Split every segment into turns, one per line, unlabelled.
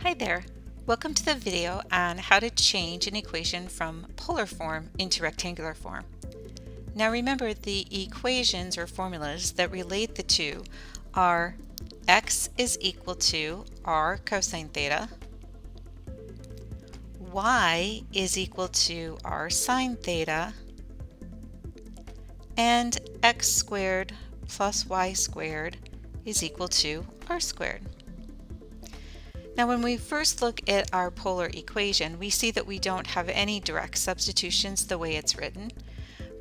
Hi there! Welcome to the video on how to change an equation from polar form into rectangular form. Now remember, the equations or formulas that relate the two are x is equal to r cosine theta, y is equal to r sine theta, and x squared plus y squared is equal to r squared. Now when we first look at our polar equation, we see that we don't have any direct substitutions the way it's written.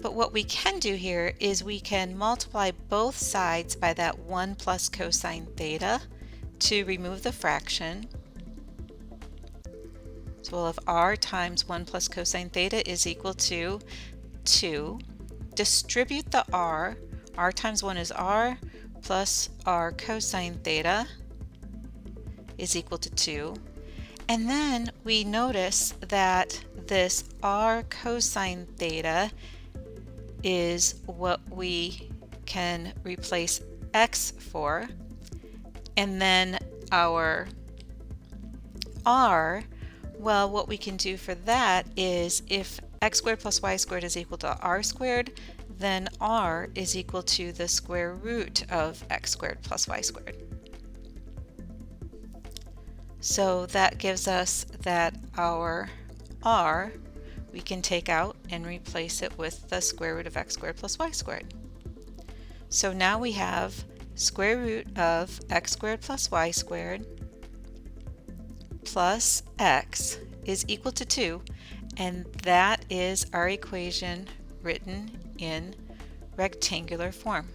But what we can do here is we can multiply both sides by that 1 plus cosine theta to remove the fraction. So we'll have r times 1 plus cosine theta is equal to 2. Distribute the r times 1 is r, plus r cosine theta is equal to 2. And then we notice that this r cosine theta is what we can replace x for. And then our r, well, what we can do for that is if x squared plus y squared is equal to r squared, then r is equal to the square root of x squared plus y squared. So that gives us that our r we can take out and replace it with the square root of x squared plus y squared. So now we have square root of x squared plus y squared plus x is equal to 2, and that is our equation written in rectangular form.